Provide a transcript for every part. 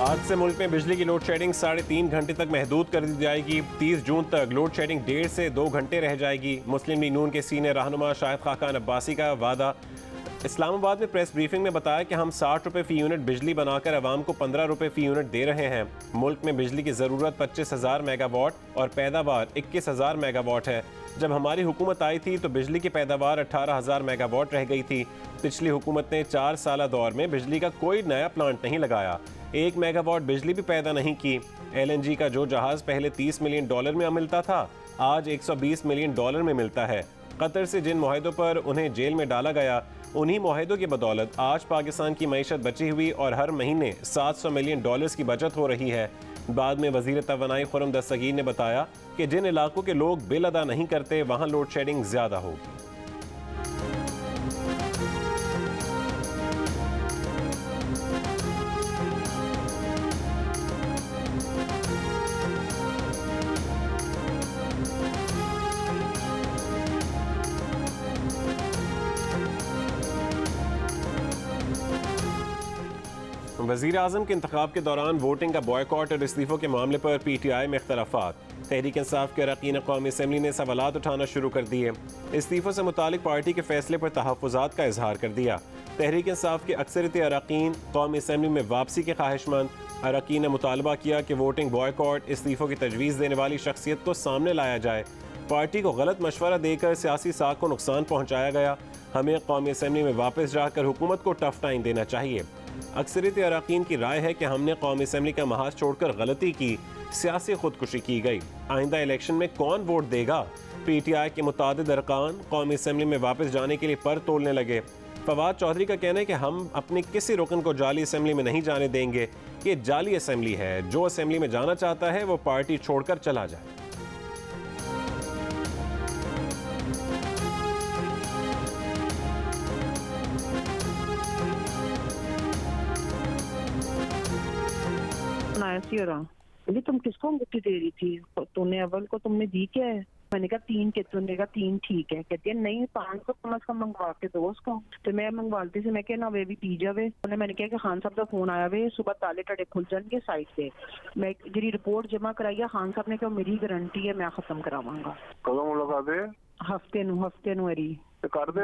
आज से मुल्क में बिजली की लोड शेडिंग 3.5 घंटे तक महदूद कर दी जाएगी। 30 जून तक लोड शेडिंग 1.5 से 2 घंटे रह जाएगी। मुस्लिम लीग नून के सीनियर रहनुमा शाहिद खाकान अब्बासी का वादा। इस्लामाबाद में प्रेस ब्रीफिंग में बताया कि हम 60 रुपये फ़ी यूनिट बिजली बनाकर अवाम को 15 रुपये फ़ी यूनिट दे रहे हैं। मुल्क में बिजली की ज़रूरत 25,000 मेगावाट और पैदावार 21,000 मेगावाट है। जब हमारी हुकूमत आई थी तो बिजली की पैदावार 18,000 मेगावाट रह गई थी। पिछली हुकूमत ने 4 साल दौर में बिजली का कोई नया प्लांट नहीं लगाया, 1 मेगावाट बिजली भी पैदा नहीं की। LNG का जो जहाज़ पहले $30 मिलियन में मिलता था, आज $120 मिलियन में मिलता है। कतर से जिन मुआहदों पर उन्हें जेल में डाला गया, उन्हीं मुआहदों की बदौलत आज पाकिस्तान की मईशत बची हुई और हर महीने $700 मिलियन की बचत हो रही है। बाद में वज़ीर तवानाई खुर्रम दस्तगीर ने बताया कि जिन इलाकों के लोग बिल अदा नहीं करते वहाँ लोड शेडिंग ज़्यादा होगी। वज़ीर आज़म के इंतखाब के दौरान वोटिंग का बॉयकॉट और इस्तीफ़ों के मामले पर PTI में इख्तलाफात। तहरीक इंसाफ के अरकान कौमी असम्बली ने सवालात उठाना शुरू कर दिए। इस्तीफ़ों से मुतालिक पार्टी के फैसले पर तहफ़्फ़ुज़ात का इजहार कर दिया। तहरीक इंसाफ के अक्सरियत अरकान कौमी असम्बली में वापसी के ख्वाहिशमंद अरकान ने मुतालबा किया कि वोटिंग बॉयकॉट इस्तीफ़ों की तजवीज़ देने वाली शख्सियत को सामने लाया जाए। पार्टी को गलत मशवरा देकर सियासी साख को नुकसान पहुँचाया गया। हमें कौमी असम्बली में वापस जाकर हुकूमत को टफ टाइम देना चाहिए। अक्सरियत अरकान की राय है कि हमने कौमी असम्बली का महाज छोड़कर गलती की, सियासी खुदकुशी की गई। आइंदा इलेक्शन में कौन वोट देगा? PTI के मुतादिद अरकान कौमी असम्बली में वापस जाने के लिए पर तोड़ने लगे। फवाद चौधरी का कहना है कि हम अपने किसी रुकन को जाली असम्बली में नहीं जाने देंगे। ये जाली असम्बली है, जो असम्बली में जाना चाहता है वो पार्टी छोड़कर चला जाए। अभी तुम किसको अंगूठी दे रही थी? तूने अव्वल को तुमने दी क्या है? मैंने कहा 3 के, तूने कहा 3 ठीक है। कहती है नहीं 500 कम से कम मंगवा के दो उसको। तो मैं मंगवाती से मैं क्या ना वे भी पी जावे। मैंने कहा कि खान साहब का फोन आया वे सुबह ताले टड़े खुल जाएंगे साइड से। मैं जी रिपोर्ट जमा कराई है, खान साहब ने कहा मेरी गारंटी है मैं खत्म करावांगा। कदों मुलाकात है? हफ्ते नु मेरी कर दे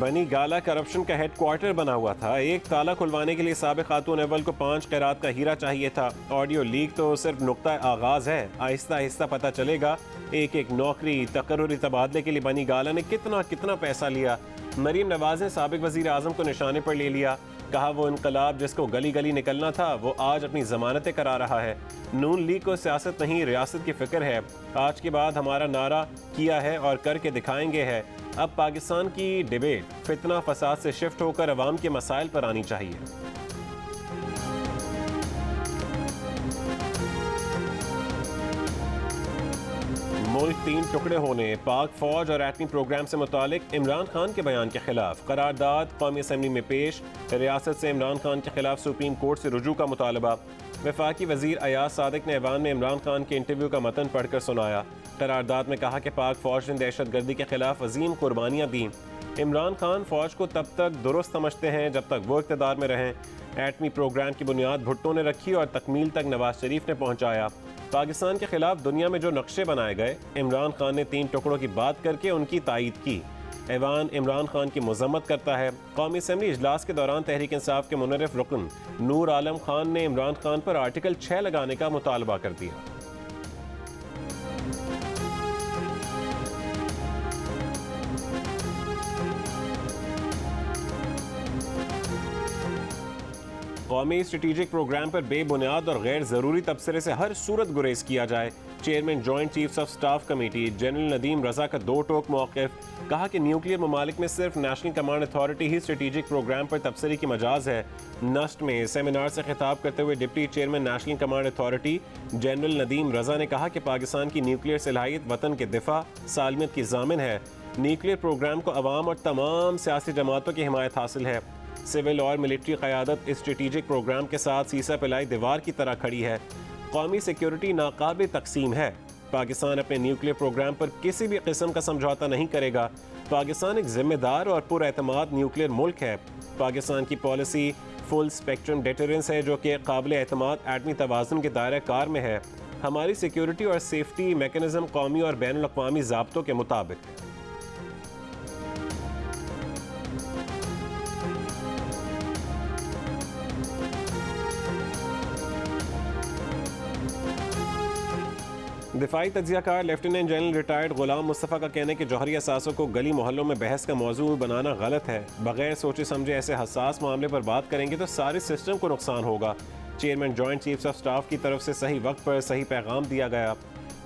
बनी गाला करप्शन का हेडक्वार्टर बना हुआ था। एक ताला खुलवाने के लिए साबिक खातून अव्वल को 5 क़ैरात का हीरा चाहिए था। ऑडियो लीक तो सिर्फ नुक्ता आगाज है, आहिस्ता आहिस्ता पता चलेगा एक एक नौकरी तकर्रुरी तबादले के लिए बनी गाला ने कितना कितना पैसा लिया। मरीम नवाज ने साबिक वजीर आजम को निशाने पर ले लिया। कहा वो इनकलाब जिसको गली गली निकलना था वो आज अपनी जमानतें करा रहा है। नून लीग को सियासत नहीं रियासत की फिक्र है। आज के बाद हमारा नारा किया है और करके दिखाएंगे है। अब पाकिस्तान की डिबेट फितना फसाद से शिफ्ट होकर अवाम के मसाइल पर आनी चाहिए। मुल्क 3 टुकड़े होने, पाक फौज और एटमी प्रोग्राम से मुतालिक इमरान खान के बयान के खिलाफ करारदाद कौमी असम्बली में पेश। रियासत से इमरान खान के खिलाफ सुप्रीम कोर्ट से रुजू का मुतालबा। वफाकी वजीर अयाज सादिक ने ऐवान में इमरान खान के इंटरव्यू का मतन पढ़कर सुनाया। करारदाद में कहा कि पाक फौज ने दहशत गर्दी के खिलाफ अजीम कुर्बानियाँ दी। इमरान खान फौज को तब तक दुरुस्त समझते हैं जब तक वो इक़्तिदार में रहें। एटमी प्रोग्राम की बुनियाद भुट्टो ने रखी और तकमील तक नवाज शरीफ ने पहुँचाया। पाकिस्तान के खिलाफ दुनिया में जो नक्शे बनाए गए, इमरान खान ने 3 टुकड़ों की बात करके उनकी तायीद की। ऐवान इमरान खान की मजम्मत करता है। कौमी असम्बली इजलास के दौरान तहरीक इंसाफ के मुनर्रिफ रुकन नूर आलम खान ने इमरान खान पर आर्टिकल 6 लगाने का मुतालबा कर दिया। कौमी स्ट्रेटेजिक प्रोग्राम पर बेबुनियाद और गैर ज़रूरी तबसरे से हर सूरत गुरेज किया जाए। Chairman joint chiefs of staff committee general Nadeem Raza का 2 टोक मौक़िफ़। कहा कि न्यूक्लियर ममालिक में सिर्फ नेशनल कमांड अथॉरिटी ही स्ट्रेटेजिक प्रोग्राम पर तबसरे की मजाज है। नस्ट में सेमिनार से खिताब करते हुए deputy chairman national command authority general Nadeem Raza ने कहा कि पाकिस्तान की न्यूक्लियर सलाहियत वतन के दिफा सालमियत की ज़ामिन है। न्यूक्लियर प्रोग्राम को अवाम और तमाम सियासी जमातों की हिमायत हासिल है। सिविल और मिलिट्री क़यादत इस स्ट्रेटेजिक प्रोग्राम के साथ सीसा पिलाई दीवार की तरह खड़ी है। कौमी सिक्योरिटी नाकाबिल तकसीम है। पाकिस्तान अपने न्यूक्लियर प्रोग्राम पर किसी भी किस्म का समझौता नहीं करेगा। पाकिस्तान एक जिम्मेदार और पुरएतमाद न्यूक्लियर मुल्क है। पाकिस्तान की पॉलिसी फुल स्पेक्ट्रम डेटरेंस है जो कि काबिल एतमाद एटमी तवाज़ुन के दायरे कार में है। हमारी सिक्योरिटी और सेफ्टी मैकेनिज्म कौमी और बैनुल अक़वामी ज़ाब्तों के मुताबिक है। दिफाई तज्ज़ियाकार लेफ्टिनेंट जनरल रिटायर्ड गुलाम मुस्तफ़ा का कहना है कि जौहरी असासों को गली मोहल्लों में बहस का मौजू बनाना गलत है। बगैर सोचे समझे ऐसे हसास मामले पर बात करेंगे तो सारे सिस्टम को नुकसान होगा। Chairman joint chiefs of staff की तरफ से सही वक्त पर सही पैगाम दिया गया।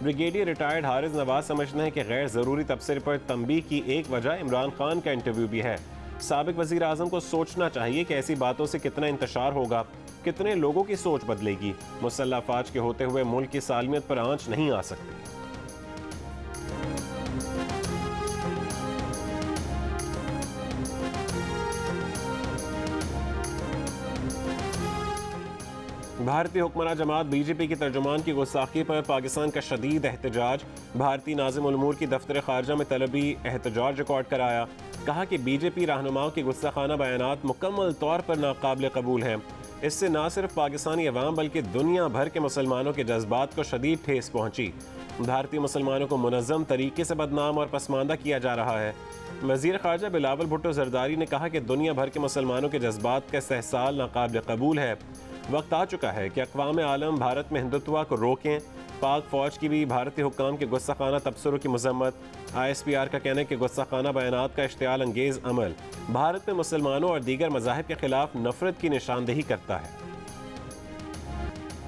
ब्रिगेडियर रिटायर्ड हारिस नवाज समझते हैं कि गैर ज़रूरी तबसरे पर तंबीह की एक वजह इमरान खान का इंटरव्यू भी है। साबिक वज़ीर आज़म को सोचना चाहिए कि ऐसी बातों से कितना इंतशार होगा, कितने लोगों की सोच बदलेगी। मुसल्लह अफवाज के होते हुए मुल्क की सालमियत पर आंच नहीं आ सकती। भारतीय हुक्मरान जमात बीजेपी की तर्जुमान की गुस्ताखी पर पाकिस्तान का शदीद एहतजाज। भारतीय नाज़िम उल उमूर की दफ्तर खारजा में तलबी एहतजाज रिकॉर्ड कराया। कहा कि बीजेपी रहनुमाओं की गुस्ताखाना बयानात मुकम्मल तौर पर नाकाबिल कबूल हैं। इससे न सिर्फ पाकिस्तानी अवाम बल्कि दुनिया भर के मुसलमानों के जज्बात को शदीद ठेस पहुंची। भारतीय मुसलमानों को मुनज़्ज़म तरीके से बदनाम और पसमानदा किया जा रहा है। वज़ीर ख़ारजा बिलावल भुट्टो ज़रदारी ने कहा कि दुनिया भर के मुसलमानों के जज्बात का इस्तेहसाल नाकाबिल कबूल है। वक्त आ चुका है कि अक़वाम आलम भारत में हिंदुत्व को रोकें। पाक फ़ौज की भी भारतीय हुक्काम के गुस्ताखाना तबसरों की मजम्मत। ISPR का कहना है कि गुस्ताखाना बयानात का इश्तियाल अंगेज़ अमल भारत में मुसलमानों और दीगर मज़ाहिब के खिलाफ नफरत की निशानदेही करता है।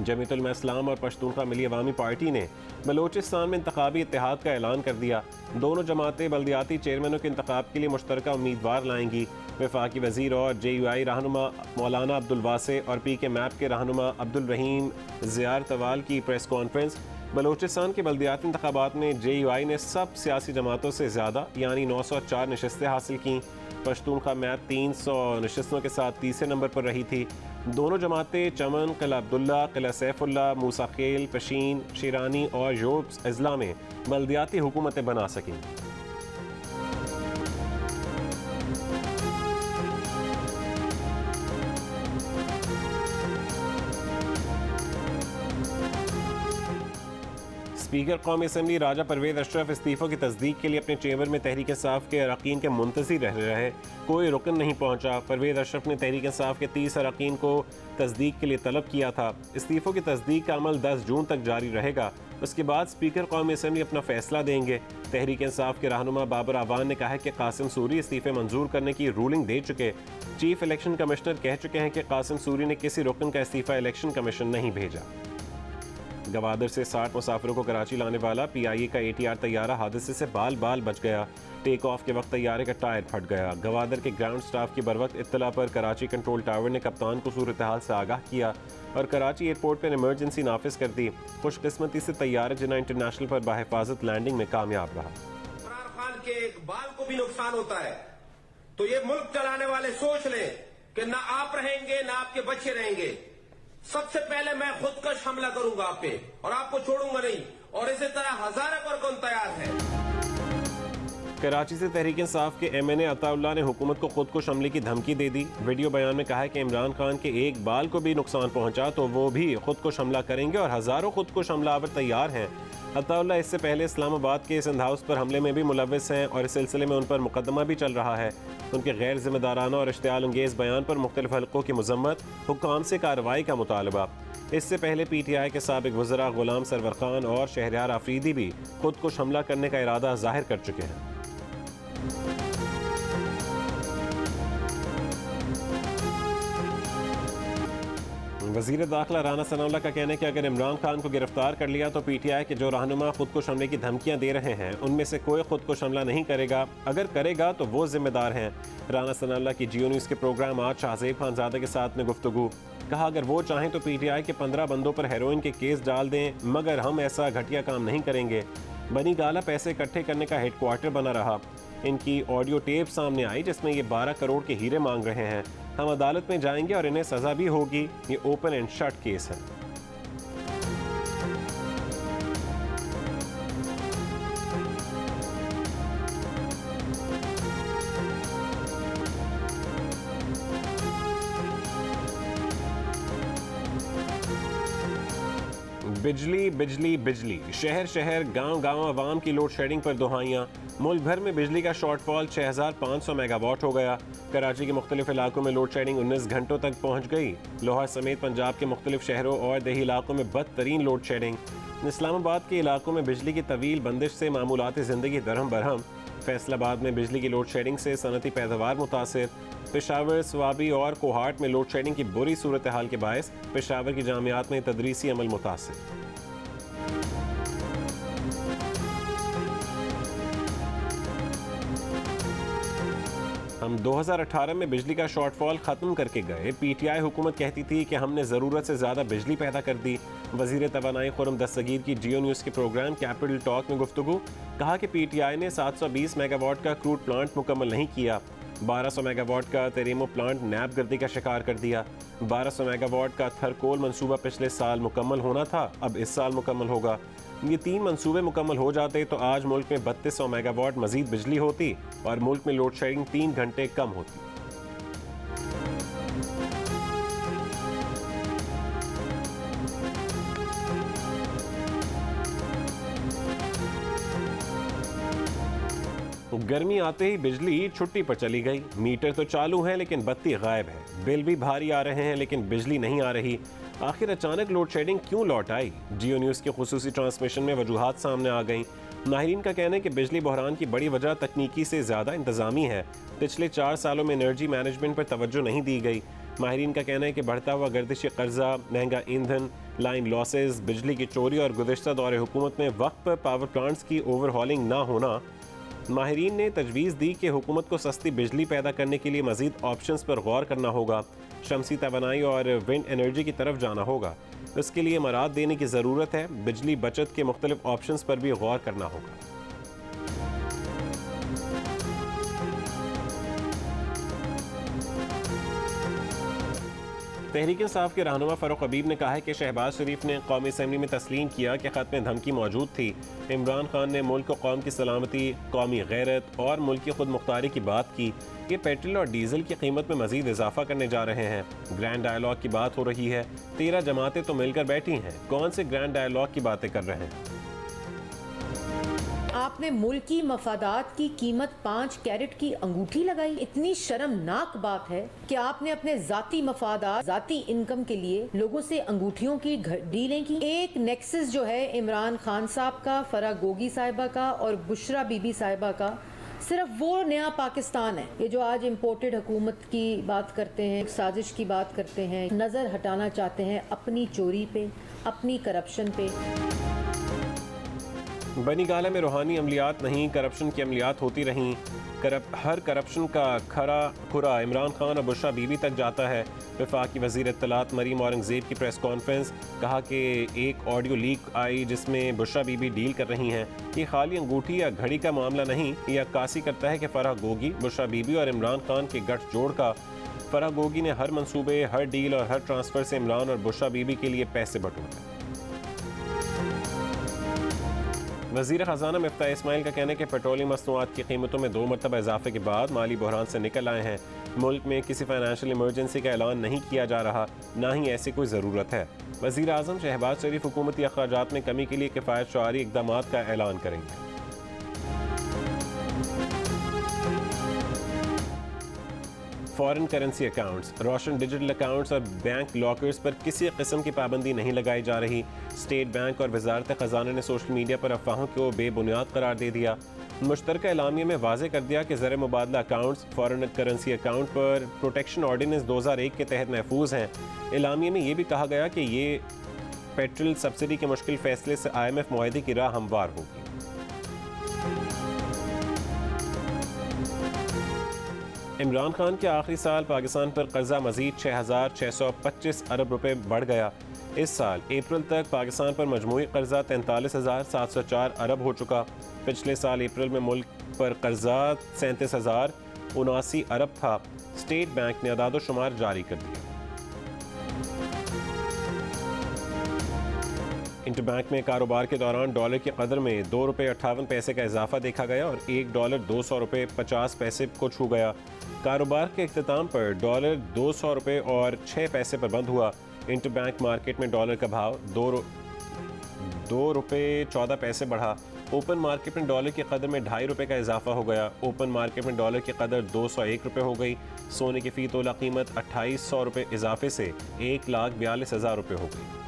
जमीयत उलमा इस्लाम और पश्तूनख्वा मिली अवामी पार्टी ने बलोचिस्तान में इंतखाबी इत्तेहाद का ऐलान कर दिया। दोनों जमातें बल्दियाती चेयरमैनों के इंतखाब के लिए मुश्तरका उम्मीदवार लाएंगी। वफाकी वज़ीर और JUI रहनुमा मौलाना अब्दुल वासे और PK मैप के रहनुमा अब्दुल रहीम ज़ियार तवाल की प्रेस कॉन्फ्रेंस। बलोचिस्तान के बल्दियाती इंतखाबात में JUI ने सब सियासी जमातों से ज़्यादा यानी 904 नशस्तें हासिल की। पश्तूनख्वा मैप 300 नशस्तों के साथ तीसरे नंबर पर रही थी। दोनों जमातें चमन, किला अब्दुल्ला, किला सैफुल्ला, मूसा खेल, पशीन, शिरानी और योब्स अजला में बल्दियाती हुकूमतें बना सकेंगी। स्पीकर कौमी असम्बली राजा परवेज अशरफ इस्तीफ़ों की तस्दीक के लिए अपने चेंबर में तहरीक इंसाफ के अरकान के मुंतज़िर रह रहे। कोई रुकन नहीं पहुंचा। परवेज अशरफ ने तहरीक इंसाफ के 30 अरकान को तस्दीक के लिए तलब किया था। इस्तीफ़ों की तस्दीक का अमल 10 जून तक जारी रहेगा। उसके बाद स्पीकर कौमी असम्बली अपना फैसला देंगे। तहरीक इंसाफ के रहनुमा बाबर आवान ने कहा है कि कासिम सूरी इस्तीफ़े मंजूर करने की रूलिंग दे चुके। चीफ इलेक्शन कमिश्नर कह चुके हैं कि कासिम सूरी ने किसी रुकन का इस्तीफ़ा इलेक्शन कमीशन नहीं भेजा। गवादर से 60 मुसाफिरों को कराची लाने वाला PIA का ATR तैयारा हादसे से बाल बाल बच गया। टेक ऑफ के वक्त तैयारे का टायर फट गया। गवादर के ग्राउंड स्टाफ की बरवक्त इत्तला पर कराची कंट्रोल टावर ने कप्तान को सूरत हाल से आगाह किया और कराची एयरपोर्ट पर इमरजेंसी नाफिज कर दी। खुशकिस्मती से तैयारा जिन्ना इंटरनेशनल पर बाहिफाजत लैंडिंग में कामयाब रहा। इमरान खान के एक बाल को भी नुकसान होता है तो ये मुल्क चलाने वाले सोच लें कि ना आप रहेंगे ना आपके बच्चे रहेंगे। सबसे पहले मैं खुदकश हमला करूंगा आप पे और आपको छोड़ूंगा नहीं, और इसी तरह हजारों कारकुन तैयार है। कराची से तहरीक इंसाफ के MNA अताउल्लाह ने हुकूमत को खुदकुश हमले की धमकी दे दी। वीडियो बयान में कहा है कि इमरान खान के एक बाल को भी नुकसान पहुंचा तो वो भी खुदकुश हमला करेंगे और हजारों खुदकुश हमलावर तैयार हैं। अताउल्लाह इससे पहले इस्लामाबाद के सिंध हाउस पर हमले में भी मुलव्विस हैं और इस सिलसिले में उन पर मुकदमा भी चल रहा है। उनके गैर जिम्मेदाराना और इश्तियाल अंगेज़ बयान पर मुख्तलिफ हलकों की मजम्मत, हुक्काम से कार्रवाई का मुतालबा। इससे पहले PTI के साबिक वज़रा गुलाम सरवर खान और शहरयार आफरीदी भी खुदकुश हमला करने का इरादा जाहिर कर चुके हैं। वज़ीर दाखिला राना सनाउल्लाह का कहना है कि अगर इमरान खान को गिरफ्तार कर लिया तो PTI के जो रहनुमा खुदकुश हमले की धमकियां दे रहे हैं उनमें से कोई खुदकुश हमला नहीं करेगा। अगर करेगा तो वो जिम्मेदार हैं। राना सनाउल्लाह की जियो न्यूज़ के प्रोग्राम आज शाहज़ेब खानज़ादा के साथ में गुफ्तगू। कहा अगर वो चाहें तो PTI के 15 बंदों पर हेरोइन के केस डाल दें, मगर हम ऐसा घटिया काम नहीं करेंगे। बनी गाला पैसे इकट्ठे करने का हेडक्वार्टर बना रहा। इनकी ऑडियो टेप सामने आई जिसमें ये 12 करोड़ के हीरे मांग रहे हैं। हम अदालत में जाएंगे और इन्हें सजा भी होगी। ये ओपन एंड शट केस है। बिजली बिजली बिजली, शहर शहर गांव गांव आवाम की लोड शेडिंग पर दुहाइयाँ। मुल्क भर में बिजली का शॉर्टफॉल 6500 मेगावाट हो गया। कराची के मुख्तलिफ इलाकों में लोड शेडिंग 19 घंटों तक पहुँच गई। लाहौर समेत पंजाब के मुख्तलिफ शहरों और देही इलाकों में बदतरीन लोड शेडिंग। इस्लामाबाद के इलाकों में बिजली की तवील बंदिश से मामूलाती ज़िंदगी दरहम बरहम। फैसलाबाद में बिजली की लोड शेडिंग से सनती पैदावार मुतासिर। पेशावर, स्वाबी और कोहाट में लोड शेडिंग की बुरी सूरत हाल के बायस पेशावर की जामियात में तदरीसी अमल मुतासिर। हम 2018 में बिजली का शॉर्टफॉल ख़त्म करके गए। PTI हुकूमत कहती थी कि हमने ज़रूरत से ज़्यादा बिजली पैदा कर दी। वज़ीर तवानाई खुर्रम दस्तगीर की जियो न्यूज़ के प्रोग्राम कैपिटल टॉक में गुफ्तगू। कहा कि PTI ने 720 मेगावाट का क्रूड प्लांट मुकम्मल नहीं किया। 1200 मेगावाट का तेरेमो प्लांट नैब गर्दी का शिकार कर दिया। 1200 मेगावाट का थरकोल मंसूबा पिछले साल मुकम्मल होना था, अब इस साल मुकम्मल होगा। ये 3 मंसूबे मुकम्मल हो जाते तो आज मुल्क में 3200 मेगावाट मजीद बिजली होती और मुल्क में लोड शेडिंग 3 घंटे कम होती। गर्मी आते ही बिजली छुट्टी पर चली गई। मीटर तो चालू है लेकिन बत्ती गायब है। बिल भी भारी आ रहे हैं लेकिन बिजली नहीं आ रही। आखिर अचानक लोड शेडिंग क्यों लौट आई? जियो न्यूज़ के खुसूसी ट्रांसमिशन में वजूहात सामने आ गईं। माहिरीन का कहना है कि बिजली बहरान की बड़ी वजह तकनीकी से ज़्यादा इंतज़ामी है। पिछले 4 सालों में एनर्जी मैनेजमेंट पर तवज्जो नहीं दी गई। माहिरीन का कहना है कि बढ़ता हुआ गर्दिश कर्जा, महंगा ईंधन, लाइन लॉसेस, बिजली की चोरी और गुज़िश्ता दौरे हुकूमत में वक्त पर पावर प्लांट्स की ओवरहॉलिंग ना होना। माहिरीन ने तजवीज़ दी कि हुकूमत को सस्ती बिजली पैदा करने के लिए मज़ीद ऑप्शंस पर गौर करना होगा। शमसी तवानाई और विंड एनर्जी की तरफ जाना होगा। इसके लिए मराद देने की ज़रूरत है। बिजली बचत के मुख्तलिफ ऑप्शंस पर भी गौर करना होगा। तहरीक इंसाफ के रहनुमा फ़ारूक हबीब ने कहा है कि शहबाज शरीफ ने कौमी असम्बली में तस्लीम किया कि ख़त में धमकी मौजूद थी। इमरान खान ने मुल्क और कौम की सलामती, कौमी गैरत और मुल्क की खुद मुख्तारी की बात की। ये पेट्रोल और डीजल की कीमत में मजीद इजाफा करने जा रहे हैं। ग्रैंड डायलॉग की बात हो रही है। 13 जमातें तो मिलकर बैठी हैं। कौन से ग्रैंड डायलॉग की बातें कर रहे हैं? आपने मुल्की मफादात की कीमत 5 कैरेट की अंगूठी लगाई। इतनी शर्मनाक बात है कि आपने अपने जाती मफादात, जाती इनकम के लिए लोगों से अंगूठियों की डीलें की। एक नेक्सस जो है इमरान खान साहब का, फराह गोगी साहिबा का और बुशरा बीबी साहिबा का, सिर्फ वो नया पाकिस्तान है। ये जो आज इम्पोर्टेड हुकूमत की बात करते हैं, साजिश की बात करते हैं, नज़र हटाना चाहते हैं अपनी चोरी पे, अपनी करप्शन पे। बनी गाला में रूहानी अमलियात नहीं, करप्शन की अमलियात होती रहीं। हर करप्शन का खरा खुरा इमरान खान और बुशरा बीबी तक जाता है। वफाकी वज़ीर इत्तलात मरीम औरंगज़ेब की प्रेस कॉन्फ्रेंस। कहा कि एक ऑडियो लीक आई जिसमें बुशरा बीबी डील कर रही हैं। ये खाली अंगूठी या घड़ी का मामला नहीं, ये अक्कासी करता है कि फराह गोगी, बुशरा बीबी और इमरान खान के गठजोड़ का। फराह गोगी ने हर मंसूबे, हर डील और हर ट्रांसफ़र से इमरान और बुशरा बीबी के लिए पैसे बटोरे। वज़ीर ख़ज़ाना मिफ्ताह इस्माइल का कहना है कि पेट्रोलियम मसनूआत की कीमतों में 2 मरतबा इजाफे के बाद माली बहरान से निकल आए हैं। मुल्क में किसी फाइनेंशियल इमरजेंसी का ऐलान नहीं किया जा रहा, ना ही ऐसी कोई ज़रूरत है। वज़ीर आज़म शहबाज शरीफ हुकूमती अखराजात में कमी के लिए किफ़ायत शुआरी इक़दामात का ऐलान करेंगे। फॉरेन करेंसी अकाउंट्स, रोशन डिजिटल अकाउंट्स और बैंक लॉकर्स पर किसी किस्म की पाबंदी नहीं लगाई जा रही। स्टेट बैंक और वजारत ख़जाना ने सोशल मीडिया पर अफवाहों को बेबुनियाद करार दे दिया। मुश्तरका एलामिया में वाज़े कर दिया कि ज़र मुबादला अकाउंट्स फॉरेन करेंसी अकाउंट पर प्रोटेक्शन ऑर्डिनेंस 2001 के तहत महफूज हैं। एलामिया में ये भी कहा गया कि ये पेट्रोल सब्सिडी के मुश्किल फैसले से IMF मुआहदे की राह हमवार होगी। इमरान खान के आखिरी साल पाकिस्तान पर कर्जा मजीद 6,625 अरब रुपए बढ़ गया। इस साल अप्रैल तक पाकिस्तान पर मजमूई कर्जा 43,704 अरब हो चुका। पिछले साल अप्रैल में मुल्क पर कर्जा 37,079 अरब था। स्टेट बैंक ने अदाद-ओ-शुमार जारी कर दिया। इंटरबैंक में कारोबार के दौरान डॉलर की कदर में 2 रुपये 58 पैसे का इजाफा देखा गया और $1 200 रुपये 50 पैसे को छू गया। कारोबार के इख्तिताम पर डॉलर 200 रुपये और 6 पैसे पर बंद हुआ। इंटरबैंक मार्केट में डॉलर का भाव ₹2.14 बढ़ा। ओपन मार्केट में डॉलर की कदर में ₹2.5 का इजाफा हो गया। ओपन मार्केट में डॉलर की कदर ₹201 हो गई। सोने की फ़ी तोला कीमत ₹2800 इजाफे से ₹1,42,000 हो गई।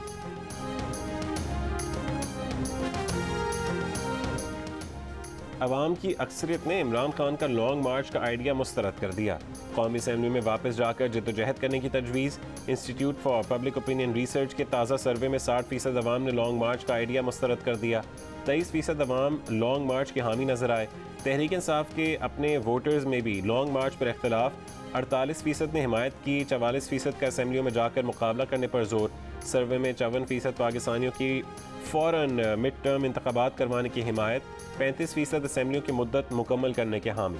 अवाम की अक्सरियत ने इमरान खान का लॉन्ग मार्च का आइडिया मुस्तरद कर दिया। कौमी असम्बली में वापस जाकर जद्दोजहद करने की तजवीज़। Institute for public opinion research के ताज़ा सर्वे में 60% अवाम ने लॉन्ग मार्च का आइडिया मुस्तरद कर दिया। 23% अवाम लॉन्ग मार्च के हामी नजर आए। तहरीक इंसाफ के अपने वोटर्स में भी लॉन्ग मार्च पर इख्तलाफ। 48% ने हिमायत की, 44% का असम्बलियों में जाकर मुकाबला करने पर जोर। सर्वे में 54% पाकिस्तानियों की फ़ौरन मिड टर्म इंतखाबात करवाने की हिमायत। 35% असम्बलियों की मुद्दत मुकम्मल करने के हामी।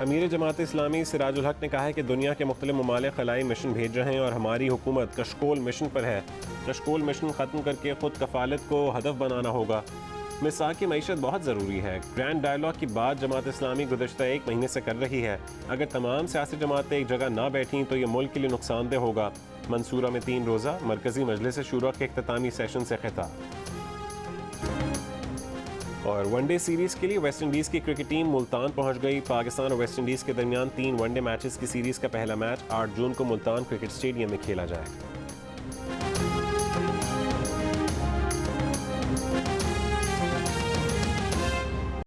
अमीर जमात इस्लामी सिराजुल हक ने कहा है कि दुनिया के मुख्तलिफ ममालिक खलाई मिशन भेज रहे हैं और हमारी हुकूमत कशकोल मिशन पर है। कशकोल मिशन ख़त्म करके ख़ुद कफ़ालत को हदफ बनाना होगा। मिसाक की मईशत बहुत ज़रूरी है। ग्रैंड डायलॉग की बात जमात इस्लामी गुज़श्ता 1 महीने से कर रही है। अगर तमाम सियासी जमातें एक जगह ना बैठीं तो ये मुल्क के लिए नुकसानदेह होगा। मंसूरा में 3 रोज़ा मरकज़ी मजलिस शूरा के इख्तितामी सेशन से खिताब। और वनडे सीरीज़ के लिए वेस्ट इंडीज़ की क्रिकेट टीम मुल्तान पहुंच गई। पाकिस्तान और वेस्ट इंडीज़ के दरमियान 3 वनडे मैचेस की सीरीज़ का पहला मैच 8 जून को मुल्तान क्रिकेट स्टेडियम में खेला जाएगा।